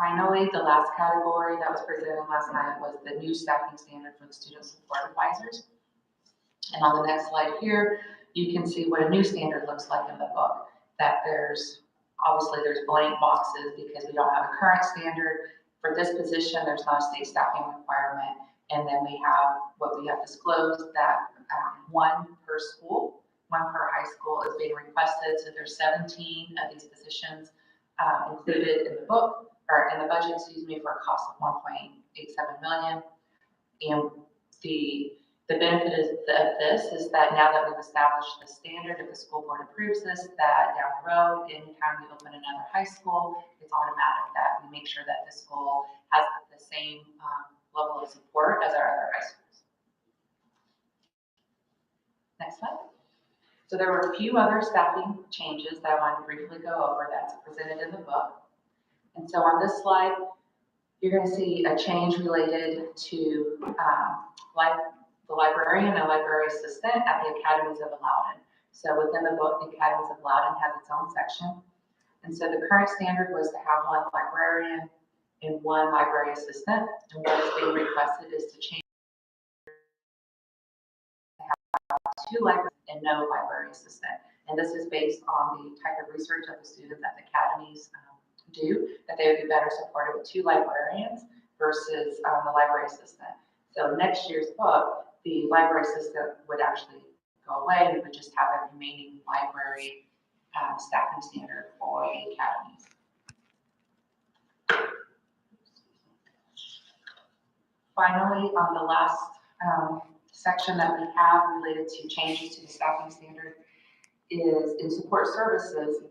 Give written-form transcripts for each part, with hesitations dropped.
Finally, the last category that was presented last night was the new staffing standard for the student support advisors. And on the next slide here, you can see what a new standard looks like in the book. That obviously there's blank boxes because we don't have a current standard. For this position, there's not a state staffing requirement. And then we have what we have disclosed that one per school, one per high school is being requested. So there's 17 of these positions included in the book, or in the budget, for a cost of $1.87 million. And the benefit of this is that now that we've established the standard, if the school board approves this, that down the road, anytime we open another high school, it's automatic that we make sure that the school has the same level of support as our other high schools. Next slide. So there were a few other staffing changes that I wanted to briefly go over that's presented in the book. And so on this slide, you're going to see a change related to the librarian and library assistant at the Academies of Loudoun. So within the book, the Academies of Loudoun has its own section. And so the current standard was to have one librarian and one library assistant. And what is being requested is to change to have 2 librarians and no library assistant. And this is based on the type of research that the students at the academies do, that they would be better supported with 2 librarians versus the library assistant. So next year's book, the library assistant would actually go away, and we would just have a remaining library staffing standard for the academies. Finally, on the last section that we have related to changes to the staffing standard is in support services.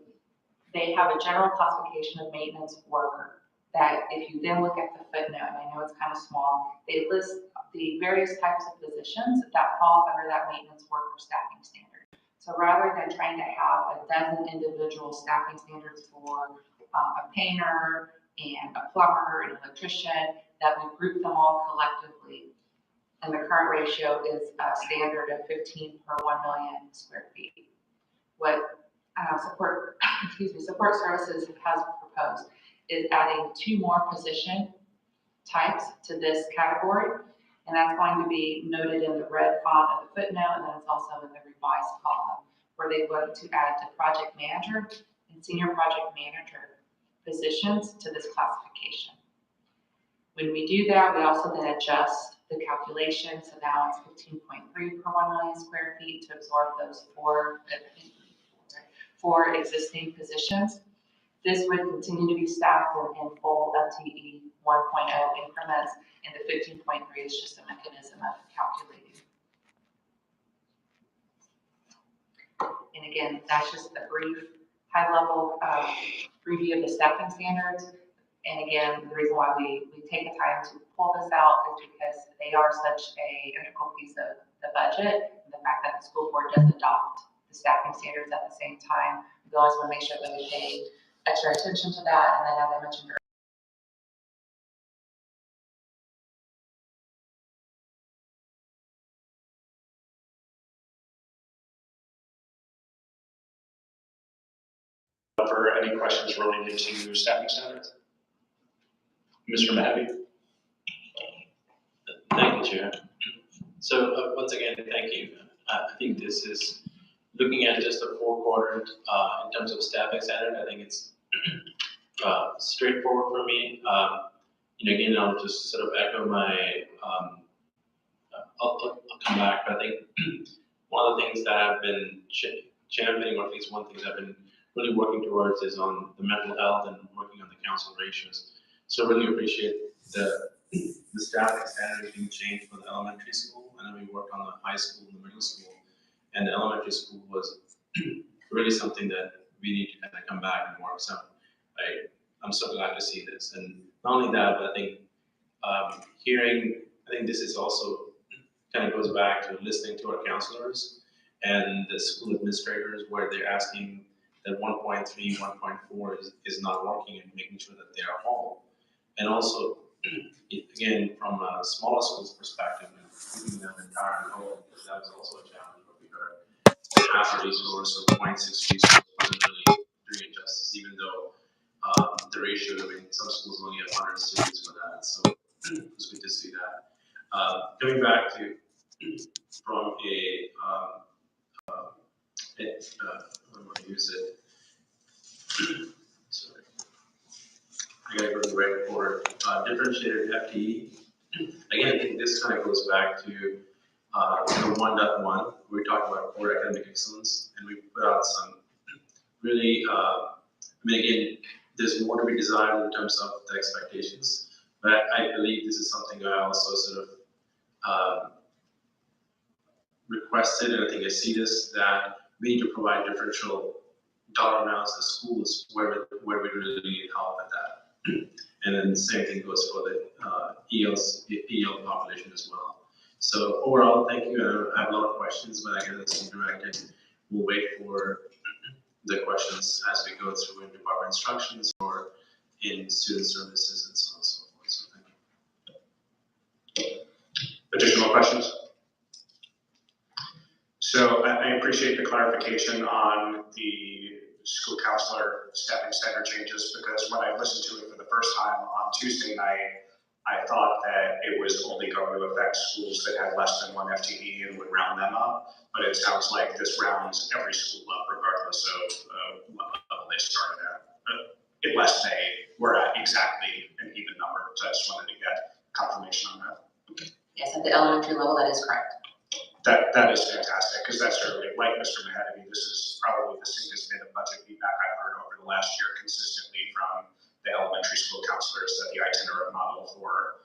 They have a general classification of maintenance worker that if you then look at the footnote, and I know it's kind of small, they list the various types of positions that fall under that maintenance worker staffing standard. So rather than trying to have a dozen individual staffing standards for a painter and a plumber and an electrician, that we group them all collectively. And the current ratio is a standard of 15 per 1 million square feet. What support services has proposed is adding 2 more position types to this category, and that's going to be noted in the red font of the footnote, and then it's also in the revised column, where they look to add the project manager and senior project manager positions to this classification. When we do that, we also then adjust the calculation, so now it's 15.3 per 1 million square feet to absorb those 4 existing positions. This would continue to be staffed in full FTE 1.0 increments, and the 15.3 is just a mechanism of calculating. And again, that's just a brief, high-level review of the staffing standards. And again, the reason why we take the time to pull this out is because they are such an integral piece of the budget, and the fact that the school board does adopt the staffing standards at the same time. We always want to make sure that we pay extra attention to that. And then, as I mentioned earlier, for any questions related to staffing standards, Mr. Mahaby. Thank you, Chair. So once again, thank you. I think this is looking at just the 4 quadrants in terms of staffing standard. I think it's straightforward for me. Again, I'll just sort of echo my. I'll come back, but I think one of the things that I've been championing, or at least one thing that I've been really working towards, is on the mental health and working on the council ratios. So really appreciate the staffing standard being changed for the elementary school. I know we worked on the high school and the middle school, and the elementary school was really something that we need to kind of come back and work. So I'm so glad to see this. And not only that, but I think I think this is also kind of goes back to listening to our counselors and the school administrators, where they're asking that 1.3, 1.4 is not working, and making sure that they are home. And also, again, from a smaller school's perspective, keeping them entirely home, because that was also a challenge. But we heard half a resource or 0.6 resource wasn't really doing it justice, even though the ratio, I mean, some schools only have 100 students for that, so it was good to see that. Coming back to, from a, I'm going to use it. Sorry. I gotta go to the right forward. Differentiated FTE. Again, I think this kind of goes back to the 1.1. We talked about core academic excellence, and we put out some really, I mean, again, there's more to be desired in terms of the expectations, but I believe this is something I also sort of requested, and I think I see this, that we need to provide differential dollar amounts to schools where we really need help with that. And then the same thing goes for the EL population as well. So overall, thank you. I have a lot of questions, but I guess it's directed. We'll wait for the questions as we go through in department instructions or in student services and so on and so forth. So thank you. Additional questions? So I appreciate the clarification on the school counselor staffing standard changes, because when I listened to it for the first time on Tuesday night, I thought that it was only going to affect schools that had less than 1 FTE and would round them up. But it sounds like this rounds every school up regardless of what level they started at, unless they were at exactly an even number. So I just wanted to get confirmation on that. Yes, at the elementary level, that is correct. That is fantastic, because that's certainly, like Mr. Mahadavi, this is probably the singest bit of budget feedback I've heard over the last year consistently from the elementary school counselors, that the itinerant model for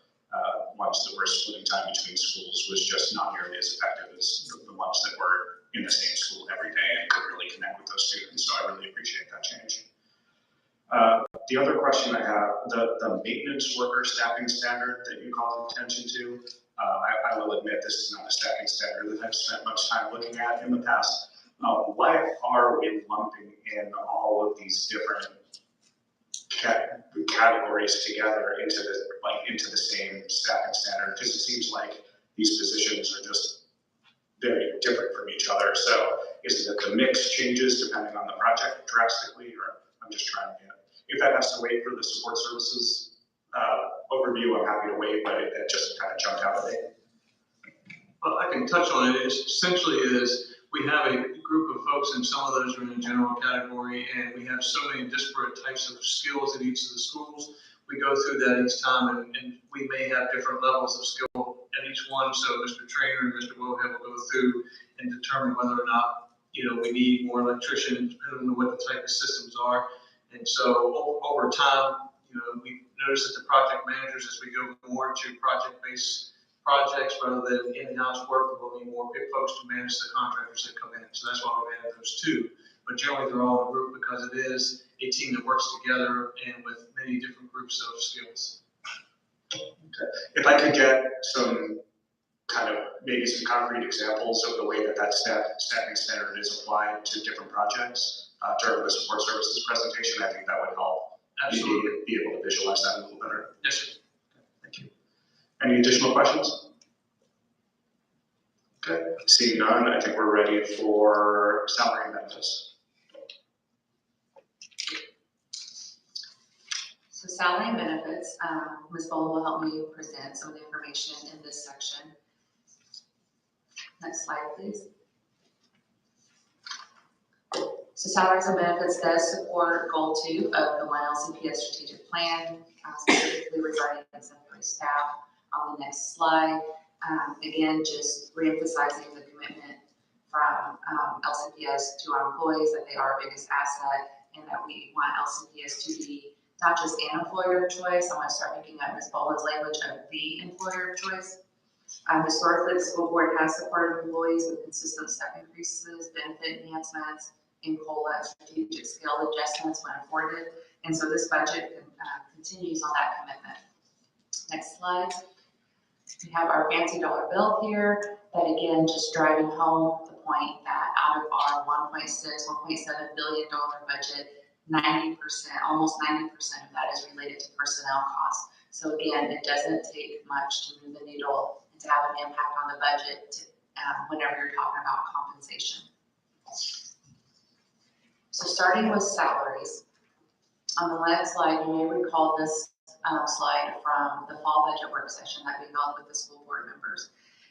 ones that were splitting time between schools was just not nearly as effective as the ones that were in the same school every day and could really connect with those students. So I really appreciate that change. The other question I have, the maintenance worker staffing standard that you called attention to, I will admit this is not a staffing standard that I've spent much time looking at in the past. Why are we lumping in all of these different categories together into the same staffing standard? Because it seems like these positions are just very different from each other. So is it that the mix changes depending on the project drastically, or I'm just trying to get, if that has to wait for the support services overview, I'm happy to wait, but it just kind of jumped out at me. Well, I can touch on it. It essentially is, we have a group of folks, and some of those are in the general category, and we have so many disparate types of skills in each of the schools. We go through that each time, and we may have different levels of skill at each one. So Mr. Trainer and Mr. Wilhelm will go through and determine whether or not, we need more electricians, depending on what the type of systems are. And so over time, we notice that the project managers, as we go more to project-based projects rather than in-house work, we'll need more folks to manage the contractors that come in. So that's why we added those two. But generally, they're all in a group because it is a team that works together and with many different groups of skills. Okay. If I could get some maybe some concrete examples of the way that staffing standard is applied to different projects during the support services presentation, I think that would help. Absolutely. Be able to visualize that a little better. Yes, sir. Thank you. Any additional questions? Okay, seeing none, I think we're ready for salary and benefits. So salary and benefits, Ms. Boland will help me present some of the information in this section. Next slide, please. So salaries and benefits does support goal 2 of the 1LCPS strategic plan, specifically regarding exemplary staff. On the next slide, again, just reemphasizing the commitment from LCPS to our employees, that they are our biggest asset, and that we want LCPS to be not just an employer of choice. I want to start picking up Ms. Boland's language of the employer of choice. Historically, the school board has supported employees with consistent step increases, benefit enhancements, and COLA strategic scale adjustments when afforded. And so this budget continues on that commitment. Next slide. We have our fancy dollar bill here, but again, just driving home the point that out of our $1.6, $1.7 billion budget, 90%, almost 90% of that is related to personnel costs. So again, it doesn't take much to move the needle and to have an impact on the budget whenever you're talking about compensation. So starting with salaries, On the next slide, you may recall this slide from the fall budget work session that we held with the school board members.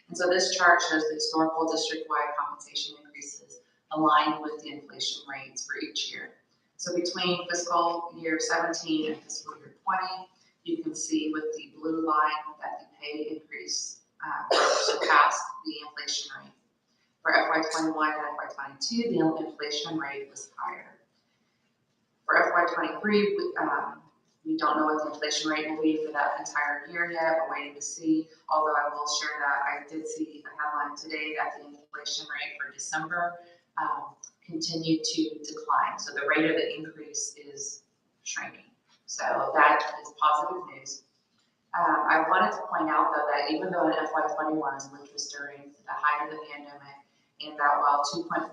And so this chart shows the historical district-wide compensation increases aligned with the inflation rates for each year. So between fiscal year 17 and fiscal year 20, you can see with the blue line that the pay increase surpassed the inflation rate. For FY21 and FY22, the inflation rate was higher. For FY23, we don't know what the inflation rate will be for that entire year yet. We're waiting to see, although I will share that I did see a headline today that the inflation rate for December continued to decline. So the rate of the increase is shrinking. So that is positive news. I wanted to point out though that even though in FY21, which was during the height of the pandemic, and that while 2.4%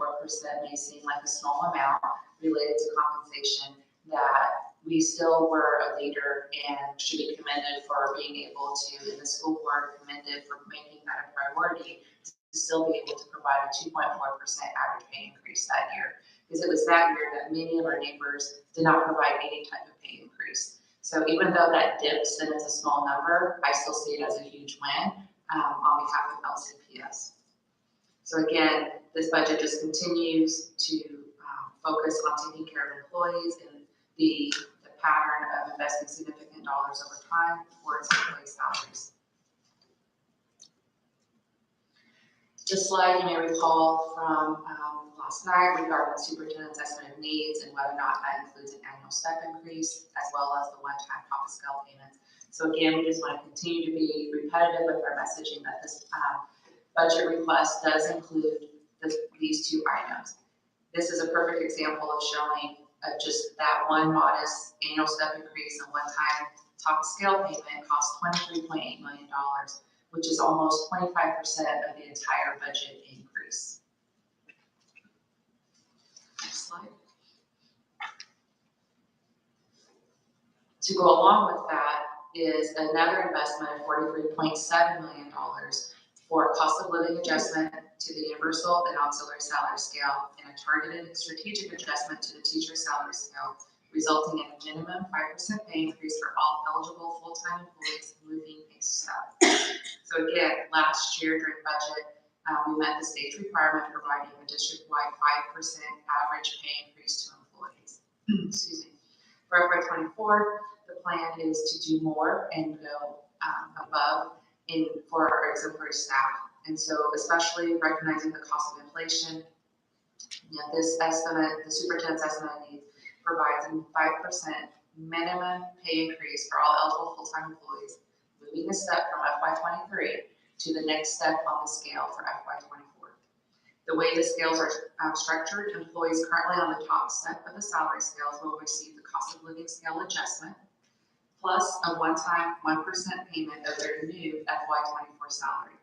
may seem like a small amount related to compensation, that we still were a leader and should be commended for being able to, and the school board commended for making that a priority, to still be able to provide a 2.4% average pay increase that year. Because it was that year that many of our neighbors did not provide any type of pay increase. So even though that dips and it's a small number, I still see it as a huge win on behalf of LCPS. So again, this budget just continues to focus on taking care of employees and the pattern of investing significant dollars over time towards employee salaries. This slide you may recall from last night regarding the superintendent's estimate of needs and whether or not that includes an annual step increase as well as the one-time profit scale payments. So again, we just want to continue to be repetitive with our messaging that this budget request does include these two items. This is a perfect example of showing just that one modest annual step increase and one-time top scale payment costs $23.8 million, which is almost 25% of the entire budget increase. Next slide. To go along with that is another investment of $43.7 million for cost of living adjustment to the universal and auxiliary salary scale and a targeted strategic adjustment to the teacher salary scale, resulting in a minimum 5% pay increase for all eligible full-time employees moving a step. So again, last year during budget, we met the state's requirement providing a district-wide 5% average pay increase to employees. Excuse me. For FY24, the plan is to do more and go above for our exemplary staff. And so especially recognizing the cost of inflation, this estimate, the superintendent's estimate needs provides a 5% minimum pay increase for all eligible full-time employees, moving a step from FY23 to the next step on the scale for FY24. The way the scales are structured, employees currently on the top step of the salary scales will receive the cost of living scale adjustment, plus a one-time 1% payment of their new FY24 salary.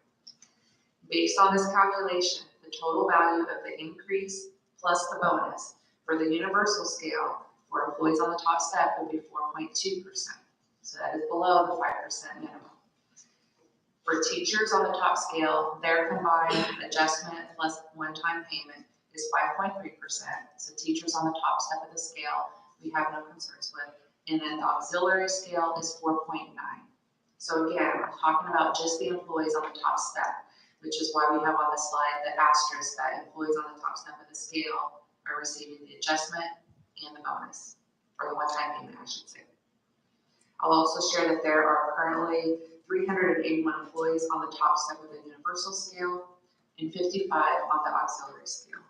Based on this calculation, the total value of the increase plus the bonus for the universal scale for employees on the top step would be 4.2%. So that is below the 5% minimum. For teachers on the top scale, their combined adjustment plus one-time payment is 5.3%. So teachers on the top step of the scale, we have no concerns with. And then the auxiliary scale is 4.9. So again, I'm talking about just the employees on the top step, which is why we have on the slide the asterisk that employees on the top step of the scale are receiving the adjustment and the bonus, or the one-time payment, I should say. I'll also share that there are currently 381 employees on the top step of the universal scale and 55 on the auxiliary scale.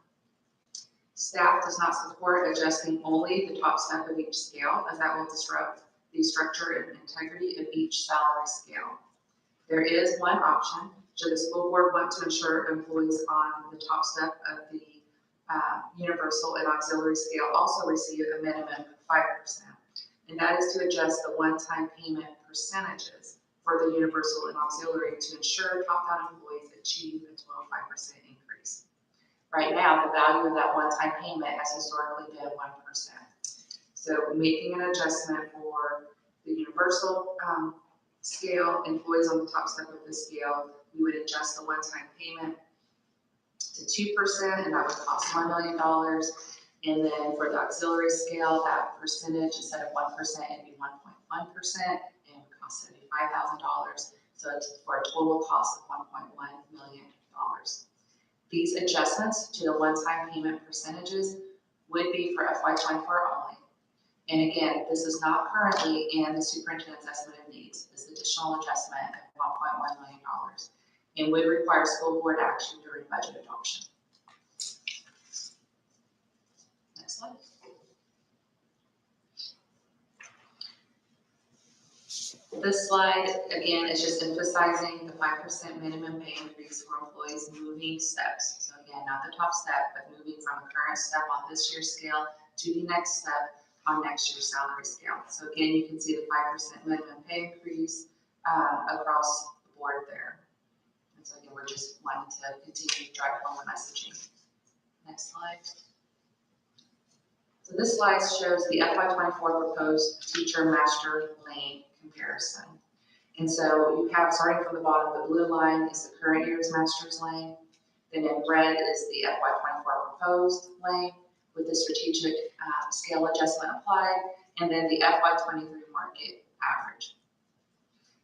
Staff does not support adjusting only the top step of each scale, as that will disrupt the structure and integrity of each salary scale. There is one option should the school board want to ensure employees on the top step of the universal and auxiliary scale also receive a minimum of 5%. And that is to adjust the one-time payment percentages for the universal and auxiliary to ensure top-down employees achieve a total 5% increase. Right now, the value of that one-time payment has historically been 1%. So making an adjustment for the universal scale, employees on the top step of the scale, we would adjust the one-time payment to 2%, and that would cost $1 million. And then for the auxiliary scale, that percentage, instead of 1%, it'd be 1.1%, and it would cost $75,000. So it's for a total cost of $1.1 million. These adjustments to the one-time payment percentages would be for FY24 only. And again, this is not currently in the superintendent's estimate of needs, this additional adjustment of $1.1 million, and would require school board action during budget adoption. Next slide. This slide, again, is just emphasizing the 5% minimum pay increase for employees moving steps. So again, not the top step, but moving from the current step on this year's scale to the next step on next year's salary scale. So again, you can see the 5% minimum pay increase across the board there. And so again, we're just wanting to continue to drive home the messaging. Next slide. So this slide shows the FY24 proposed teacher master lane comparison. And so you have, starting from the bottom, the blue line is the current year's master's lane. Then in red is the FY24 proposed lane with the strategic scale adjustment applied, and then the FY23 market average.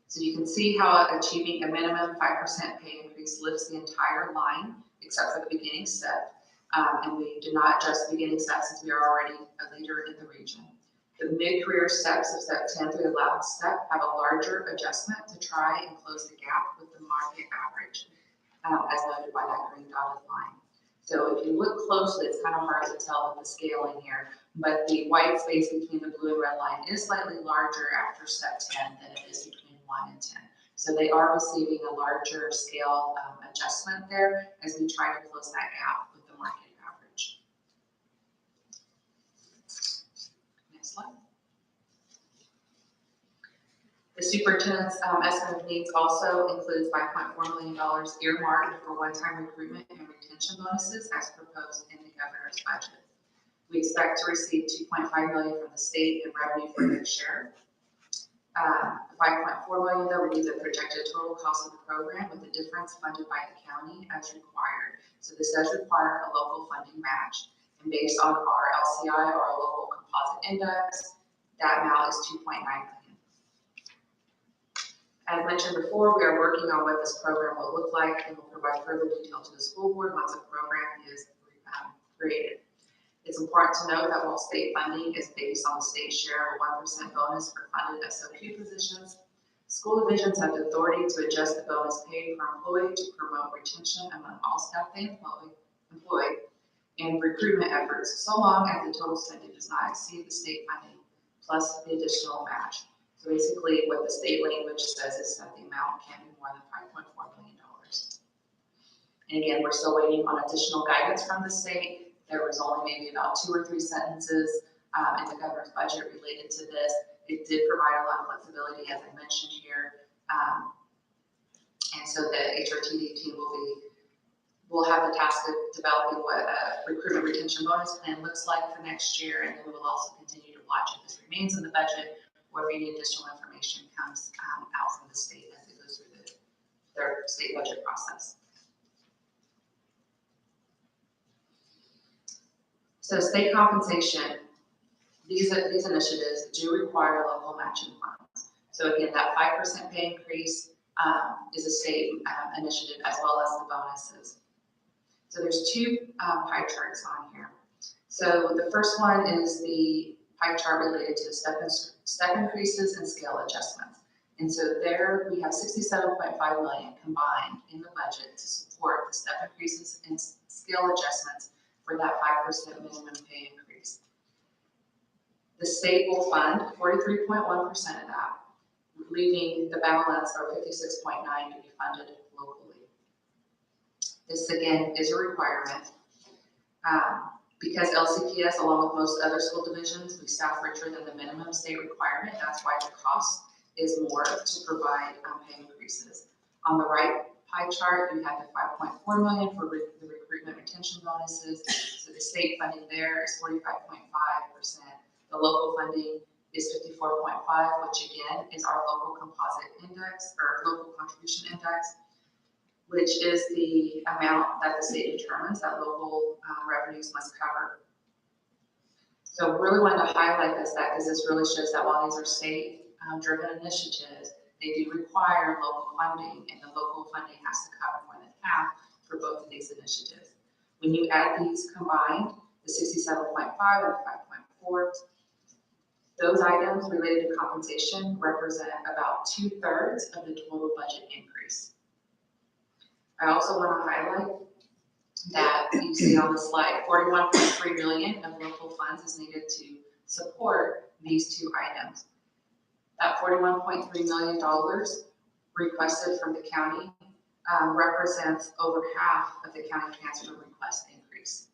So you can see how achieving a minimum 5% pay increase lifts the entire line, except for the beginning step. And we did not adjust the beginning step since we are already a leader in the region. The mid-career steps of step 10 through the last step have a larger adjustment to try and close the gap with the market average, as noted by that green dotted line. So if you look closely, it's kind of hard to tell with the scaling here, but the white space between the blue and red line is slightly larger after step 10 than it is between 1 and 10. So they are receiving a larger scale adjustment there as we try to close that gap with the market average. Next slide. The superintendent's estimate of needs also includes $5.4 million earmarked for one-time recruitment and retention bonuses as proposed in the governor's budget. We expect to receive $2.5 million from the state in revenue for their share. $5.4 million though would be the projected total cost of the program, with the difference funded by the county as required. So this does require a local funding match. And based on our LCI, or our local composite index, that amount is $2.9 million. As mentioned before, we are working on what this program will look like, and will provide further detail to the school board once the program is created. It's important to note that while state funding is based on the state share of a 1% bonus for funded SOQ positions, school divisions have the authority to adjust the bonus paid per employee to promote retention among all staff they employ and recruitment efforts, so long as the total spending does not exceed the state funding plus the additional match. So basically what the state language says is that the amount can't be more than $5.4 million. And again, we're still waiting on additional guidance from the state. There was only maybe about 2 or 3 sentences in the governor's budget related to this. It did provide a lot of flexibility, as I mentioned here. And so the HRTD team will have the task of developing what a recruitment retention bonus plan looks like for next year. And then we will also continue to watch if this remains in the budget, or if any additional information comes out from the state as it goes through their state budget process. So state compensation, these initiatives do require local matching funds. So again, that 5% pay increase is a state initiative, as well as the bonuses. So there's 2 pie charts on here. So the first one is the pie chart related to step increases and scale adjustments. And so there we have $67.5 million combined in the budget to support the step increases and scale adjustments for that 5% minimum pay increase. The state will fund 43.1% of that, leaving the balance, or 56.9%, to be funded locally. This again is a requirement. Because LCPS, along with most other school divisions, we staff richer than the minimum state requirement. That's why the cost is more to provide pay increases. On the right pie chart, you have the $5.4 million for the recruitment retention bonuses. So the state funding there is 45.5%. The local funding is 54.5%, which again is our local composite index, or local contribution index, which is the amount that the state determines that local revenues must cover. So really wanted to highlight this, because this really shows that while these are state-driven initiatives, they do require local funding, and the local funding has to cover more than half for both of these initiatives. When you add these combined, the 67.5 and 5.4, those items related to compensation represent about 2/3 of the total budget increase. I also want to highlight that you see on the slide, 41.3 million of local funds is needed to support these two items. That $41.3 million requested from the county represents over half of the county transfer request increase.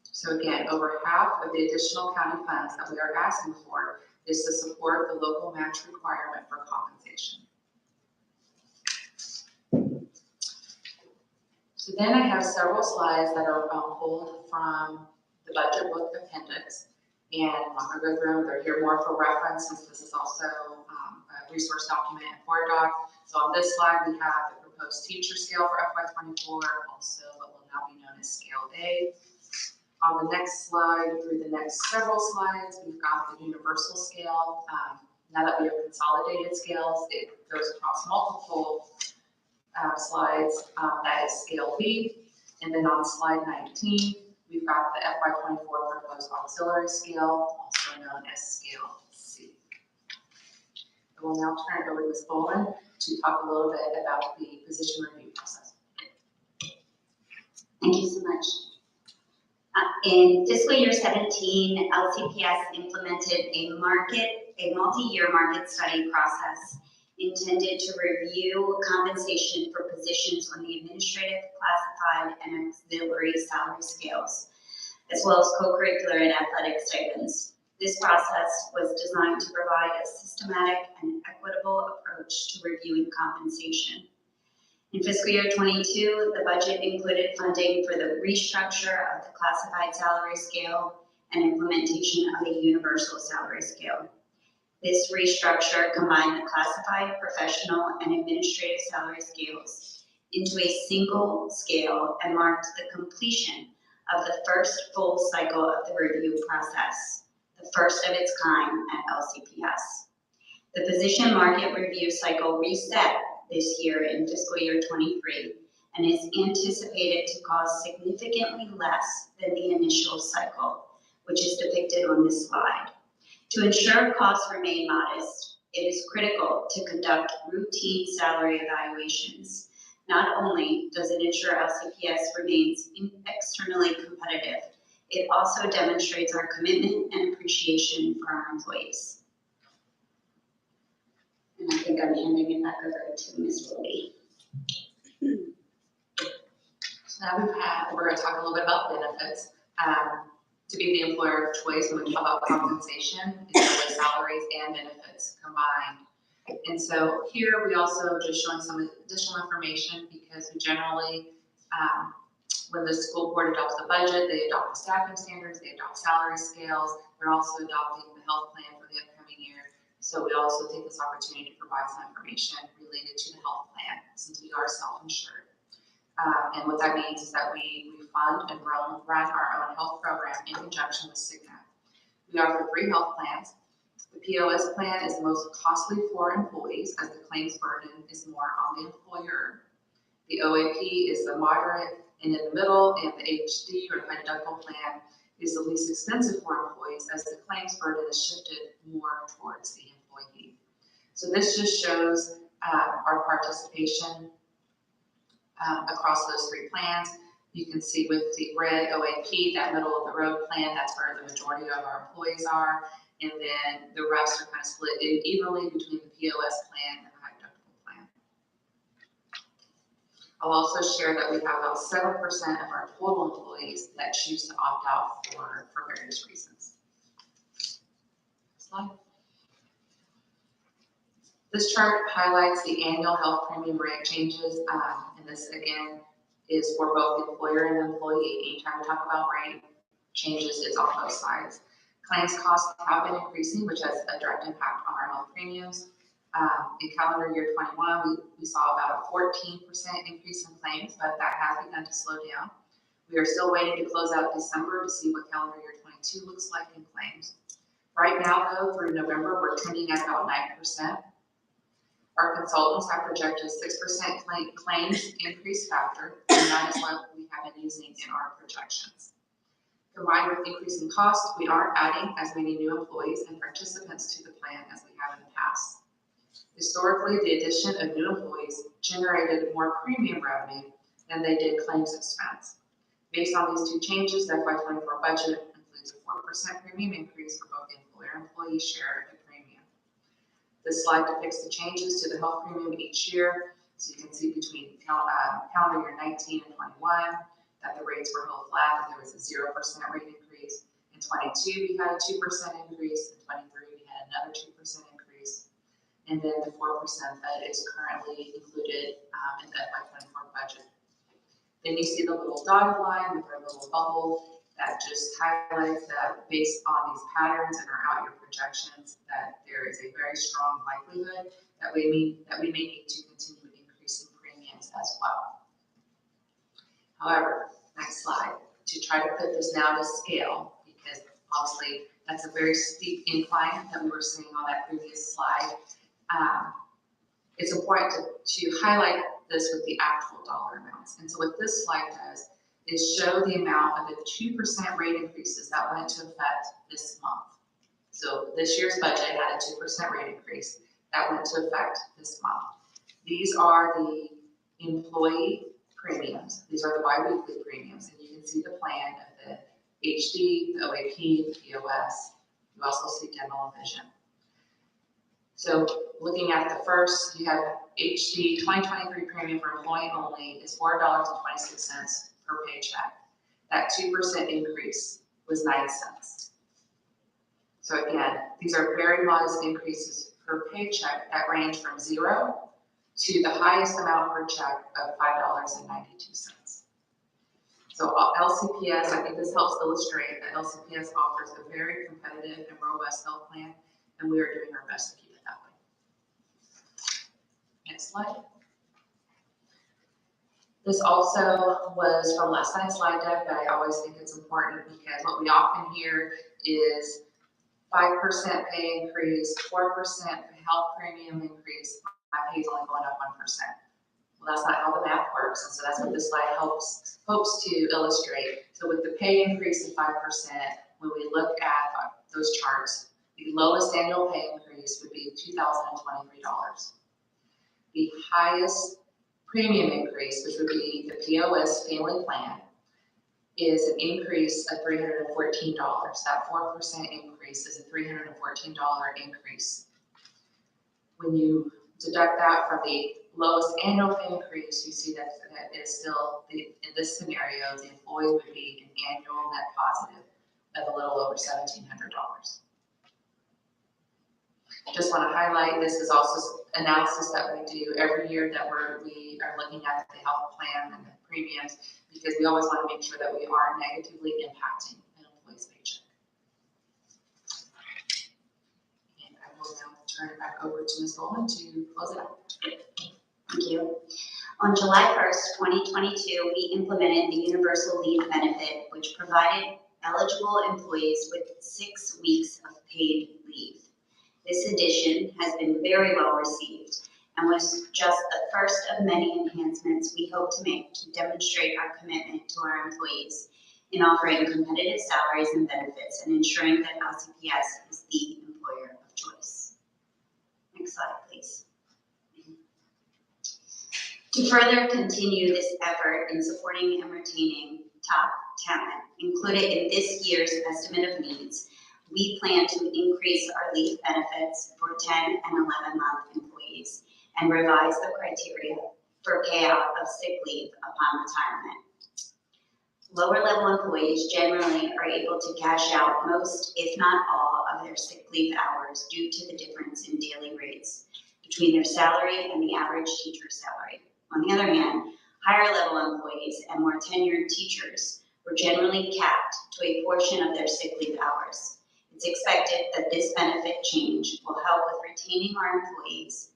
So again, over half of the additional county funds that we are asking for is to support the local match requirement for compensation. So then I have several slides that are pulled from the budget book appendix, and I'm not going to go through them. They're here more for reference, since this is also a resource document in Word doc. So on this slide, we have the proposed teacher scale for FY24, also what will now be known as Scale A. On the next slide, through the next several slides, we've got the universal scale. Now that we have consolidated scales, it goes across multiple slides. That is Scale B. And then on slide 19, we've got the FY24 proposed auxiliary scale, also known as Scale C. I will now turn it over to Ms. Boland to talk a little bit about the position review process. Thank you so much. In fiscal year 17, LCPS implemented a multi-year market study process intended to review compensation for positions on the administrative, classified, and auxiliary salary scales, as well as co-curricular and athletic stipends. This process was designed to provide a systematic and equitable approach to reviewing compensation. In fiscal year 22, the budget included funding for the restructure of the classified salary scale and implementation of a universal salary scale. This restructure combined the classified, professional, and administrative salary scales into a single scale and marked the completion of the first full cycle of the review process, the first of its kind at LCPS. The position market review cycle reset this year in fiscal year 23 and is anticipated to cost significantly less than the initial cycle, which is depicted on this slide. To ensure costs remain modest, it is critical to conduct routine salary evaluations. Not only does it ensure LCPS remains externally competitive, it also demonstrates our commitment and appreciation for our employees. And I think I'm handing it back over to Ms. Willoughby. So now we're going to talk a little bit about benefits. To be the employer of choice when we talk about compensation, it's really salaries and benefits combined. And so here we also just showing some additional information, because we generally, when the school board adopts the budget, they adopt the staffing standards, they adopt salary scales, they're also adopting the health plan for the upcoming year. So we also take this opportunity to provide some information related to the health plan, since we are self-insured. And what that means is that we fund and run our own health program in conjunction with Cigna. We offer 3 health plans. The POS plan is the most costly for employees, as the claims burden is more on the employer. The OAP is the moderate and in the middle, and the HD or high deductible plan is the least expensive for employees, as the claims burden is shifted more towards the employee. So this just shows our participation across those 3 plans. You can see with the red OAP, that middle of the road plan, that's where the majority of our employees are. And then the rest are kind of split evenly between the POS plan and the high deductible plan. I'll also share that we have about 7% of our total employees that choose to opt out for various reasons. Next slide. This chart highlights the annual health premium rate changes, and this again is for both the employer and employee. Anytime we talk about rate changes, it's on both sides. Claims costs have been increasing, which has a direct impact on our health premiums. In calendar year 21, we saw about a 14% increase in claims, but that has begun to slow down. We are still waiting to close out December to see what calendar year 22 2022 looks like in claims. Right now, though, through November, we're trending at about 9%. Our consultants have projected a 6% claims increase factor, and that is what we have been using in our projections. Combined with increasing costs, we aren't adding as many new employees and participants to the plan as we have in the past. Historically, the addition of new employees generated more premium revenue than they did claims expense. Based on these two changes, the FY24 budget includes a 4% premium increase for both the employer and employee share of the premium. This slide depicts the changes to the health premium each year. So you can see between calendar year 19 and 21 that the rates were held flat, that there was a 0% rate increase. In 22, we had a 2% increase. In 23, we had another 2% increase. And then the 4% that is currently included in the FY24 budget. Then you see the little dotted line with our little bubble that just highlights that based on these patterns and our out-year projections, that there is a very strong likelihood that we may need to continue increasing premiums as well. However, next slide, to try to put this now to scale, because obviously that's a very steep incline that we were seeing on that previous slide. It's important to highlight this with the actual dollar amounts. And so what this slide does is show the amount of the 2% rate increases that went into effect this month. So this year's budget had a 2% rate increase that went into effect this month. These are the employee premiums. These are the biweekly premiums, and you can see the plan of the HD, the OAP, the POS. You also see dental and vision. So looking at the first, you have HD 2023 premium for employee only is $4.26 per paycheck. That 2% increase was 9 cents. So again, these are very modest increases per paycheck that range from 0 to the highest amount per check of $5.92. So LCPS, I think this helps illustrate that LCPS offers a very competitive and robust health plan, and we are doing our best to keep it that way. Next slide. This also was from last night's slide deck, but I always think it's important because what we often hear is 5% pay increase, 4% health premium increase, my pay is only going up 1%. Well, that's not how the math works, and so that's what this slide hopes to illustrate. So with the pay increase of 5%, when we look at those charts, the lowest annual pay increase would be $2,023. The highest premium increase, which would be the POS family plan, is an increase of $314. That 4% increase is a $314 increase. When you deduct that from the lowest annual pay increase, you see that is still, in this scenario, the employee would be an annual net positive of a little over $1,700. Just want to highlight, this is also analysis that we do every year that we are looking at the health plan and the premiums, because we always want to make sure that we aren't negatively impacting an employee's paycheck. And I will now turn it back over to Ms. Bowman to close it out. Thank you. On July 1st, 2022, we implemented the Universal Leave Benefit, which provided eligible employees with 6 weeks of paid leave. This addition has been very well received and was just the first of many enhancements we hope to make to demonstrate our commitment to our employees in offering competitive salaries and benefits and ensuring that LCPS is the employer of choice. Next slide, please. To further continue this effort in supporting and retaining top talent included in this year's estimate of needs, we plan to increase our leave benefits for 10 and 11-month employees and revise the criteria for payout of sick leave upon retirement. Lower-level employees generally are able to cash out most, if not all, of their sick leave hours due to the difference in daily rates between their salary and the average teacher's salary. On the other hand, higher-level employees and more tenured teachers were generally capped to a portion of their sick leave hours. It's expected that this benefit change will help with retaining our employees.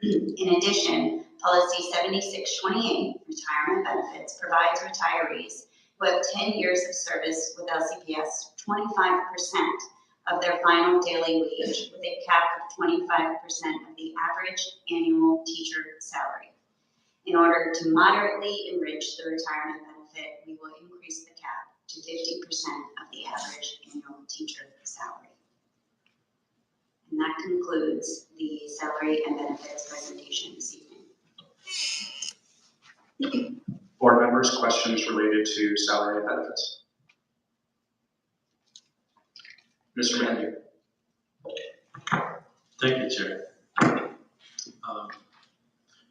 In addition, Policy 7628, Retirement Benefits, provides retirees who have 10 years of service with LCPS 25% of their final daily wage with a cap of 25% of the average annual teacher salary. In order to moderately enrich the retirement benefit, we will increase the cap to 50% of the average annual teacher salary. And that concludes the salary and benefits presentation this evening. Board members, questions related to salary and benefits? Mr. Mandy. Thank you, Chair.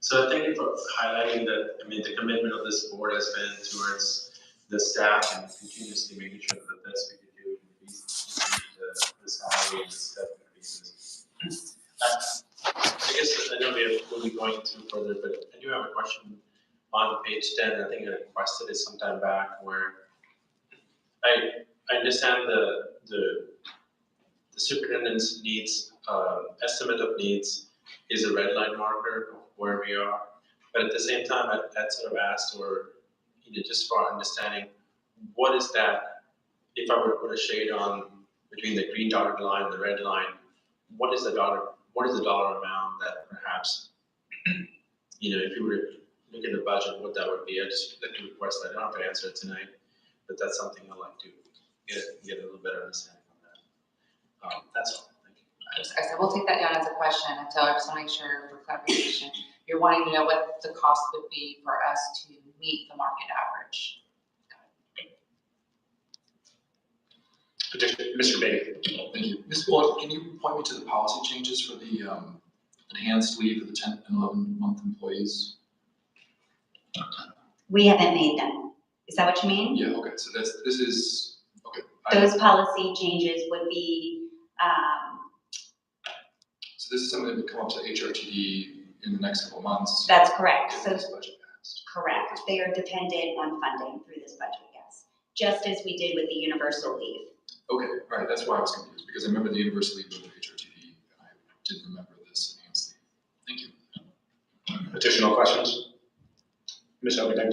So thank you for highlighting that, the commitment of this board has been towards the staff and continuously making sure that the best we can do increase the salary and the step increases. I guess I know we'll be going through further, but I do have a question on page 10. I think I requested it sometime back where I understand the superintendent's needs, estimate of needs is a red line marker of where we are. But at the same time, I sort of asked, or just for understanding, what is that, if I were to put a shade on between the green dotted line and the red line, what is the dollar amount that perhaps, if you were to look at the budget, what that would be? I just like to request that. I don't have to answer it tonight, but that's something I'd like to get a little better understanding on that. That's all. Thank you. I said, we'll take that down as a question until I just want to make sure for clarification. You're wanting to know what the cost would be for us to meet the market average. Mr. Beatty. Thank you. Ms. Bullock, can you point me to the policy changes for the enhanced leave for the 10 and 11-month employees? We haven't made them. Is that what you mean? Yeah, okay, so this is, okay. Those policy changes would be, So this is something that would come up to HRTD in the next couple of months? that's correct. If So this budget passed. correct. They are dependent on funding through this budget, yes. Just as we did with the universal leave. Okay, right, that's why I was confused, because I remember the universal leave with HRTD, and I didn't remember this enhanced leave. Thank you. Additional questions? Ms. Ogden.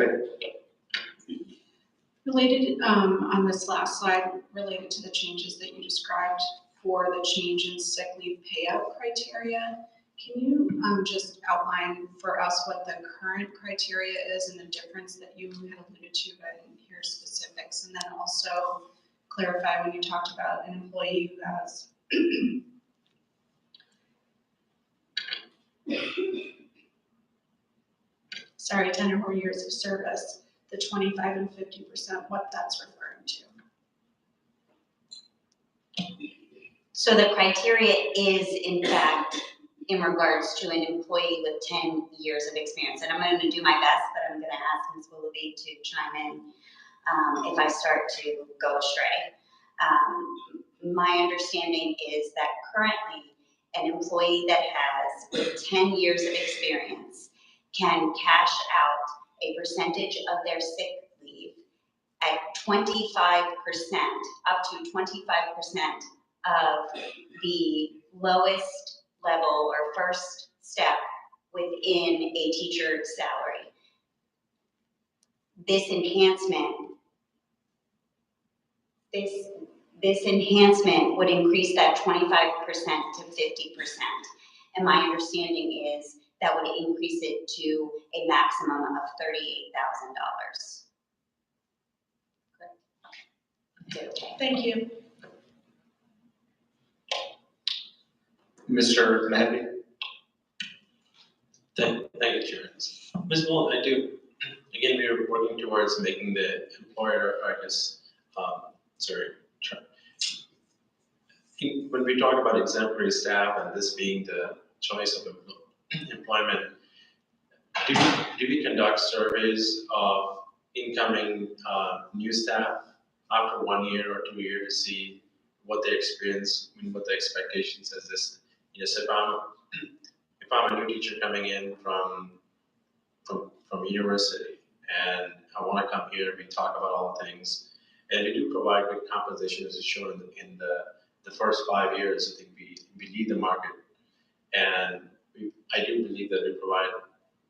Related, on this last slide, related to the changes that you described for the change in sick leave payout criteria, can you just outline for us what the current criteria is and the difference that you had alluded to, but I didn't hear specifics, and then also clarify when you talked about an employee who has sorry, 10 or more years of service, the 25 and 50%, what that's referring to. So the criteria is in fact in regards to an employee with 10 years of experience. And I'm going to do my best, but I'm going to ask Ms. Willoughby to chime in if I start to go astray. My understanding is that currently an employee that has with 10 years of experience can cash out a percentage of their sick leave at 25%, up to 25% of the lowest level or first step within a teacher's salary. This enhancement would increase that 25% to 50%. And my understanding is that would increase it to a maximum of $38,000. Okay. Thank you. Mr. Mahdi. Thank you, Chair. Ms. Bull, again, we are working towards making the employer, when we talk about exemplary staff and this being the choice of employment, do we conduct surveys of incoming new staff after 1 year or 2 years to see what they experience, what the expectations is this? So if I'm a new teacher coming in from university and I want to come here, we talk about all things, and we do provide good compensation as is shown in the first 5 years. I think we lead the market, and I do believe that we provide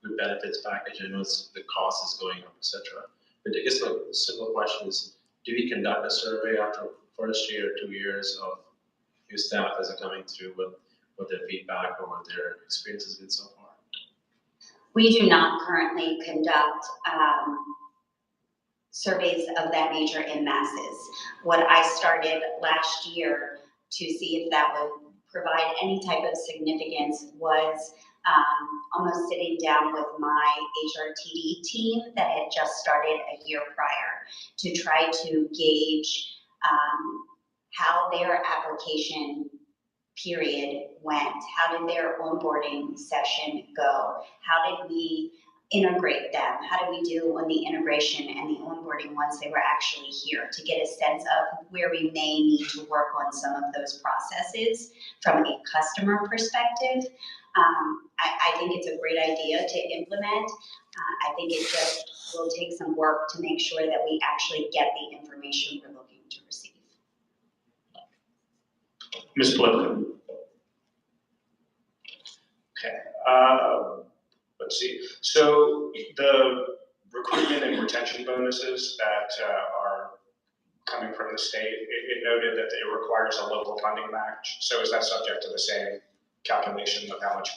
good benefits package. I know the cost is going up, etc. But I guess the simple question is, do we conduct a survey after first year, 2 years of your staff as they're coming through with what their feedback or what their experience has been so far? We do not currently conduct surveys of that nature in masses. What I started last year to see if that would provide any type of significance was almost sitting down with my HRTD team that had just started a year prior to try to gauge how their application period went, how did their onboarding session go, how did we integrate them, how did we do on the integration and the onboarding once they were actually here, to get a sense of where we may need to work on some of those processes from a customer perspective. I think it's a great idea to implement. I think it just will take some work to make sure that we actually get the information we're looking to receive. Ms. Politico. Okay, let's see. So the recruitment and retention bonuses that are coming from the state, it noted that it requires a local funding match. So is that subject to the same calculation of how much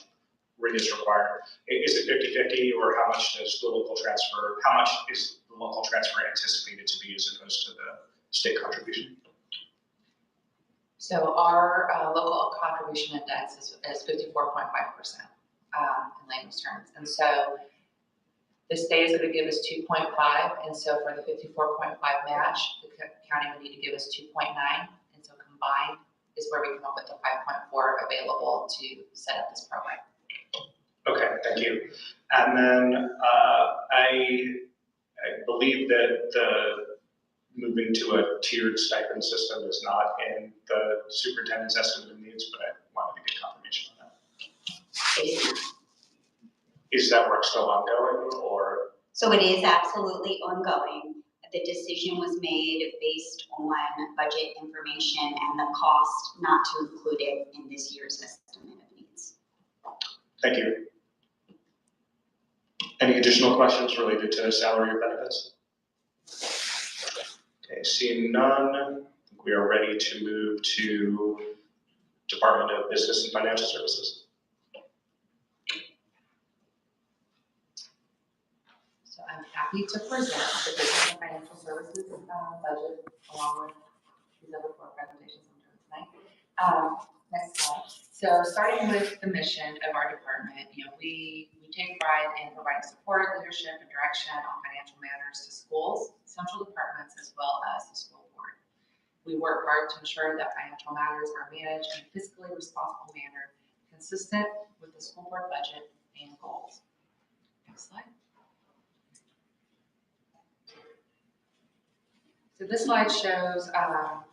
is required? Is it 50-50, or how much does the local transfer, how much is the local transfer anticipated to be as opposed to the state contribution? So our local contribution index is 54.5% in layman's terms. And so the state is going to give us 2.5. And so for the 54.5 match, the county would need to give us 2.9. And so combined is where we come up with the 5.4 available to set up this program. Okay, thank you. And then I believe that the moving to a tiered stipend system is not in the superintendent's estimate of needs, but I wanted to get confirmation on that. Is that work still ongoing, or? So it is absolutely ongoing. The decision was made based on budget information and the cost not to include it in this year's estimate of needs. Thank you. Any additional questions related to salary or benefits? Okay, seeing none, I think we are ready to move to Department of Business and Financial Services. So I'm happy to present the Business and Financial Services budget along with these other 4 presentations I'm doing tonight. Next slide. So starting with the mission of our department, we take pride in providing support, leadership, and direction on financial matters to schools, central departments, as well as the school board. We work hard to ensure that financial matters are managed in a fiscally responsible manner, consistent with the school board budget and goals. Next slide. So this slide shows a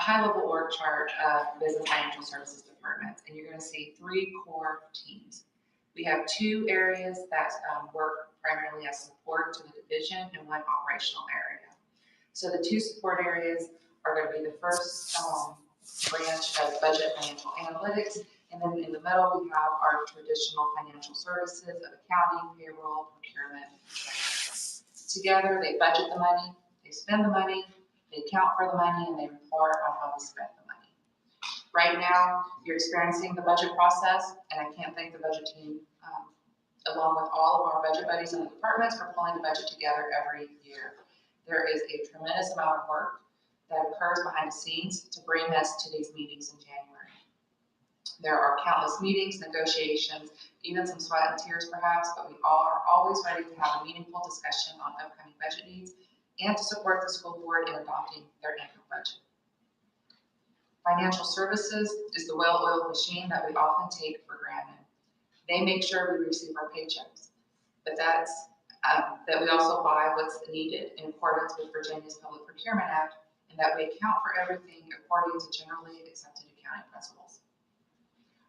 high-level org chart of Business Financial Services departments, and you're going to see 3 core teams. We have 2 areas that work primarily as support to the division and 1 operational area. So the 2 support areas are going to be the first branch of budget financial analytics, and then in the middle we have our traditional financial services of accounting, payroll, procurement, and finance. Together they budget the money, they spend the money, they account for the money, and they report on how we spent the money. Right now, you're experiencing the budget process, and I can't thank the budget team, along with all of our budget buddies in the departments, for pulling the budget together every year. There is a tremendous amount of work that occurs behind the scenes to bring us to these meetings in January. There are countless meetings, negotiations, even some sweat and tears perhaps, but we are always ready to have a meaningful discussion on upcoming budget needs and to support the school board in adopting their annual budget. Financial services is the well-oiled machine that we often take for granted. They make sure we receive our paychecks, but that's that we also buy what's needed in accordance with Virginia's Public Procurement Act, and that we account for everything according to generally accepted accounting principles.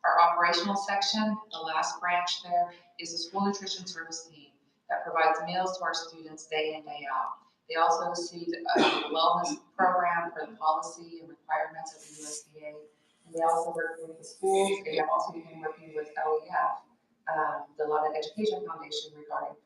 Our operational section, the last branch there, is the school nutrition service team that provides meals to our students day in, day out. They also see the wellness program for the policy and requirements of the USDA, and they also work with the schools. They have also been working with LEF, the London Education Foundation, regarding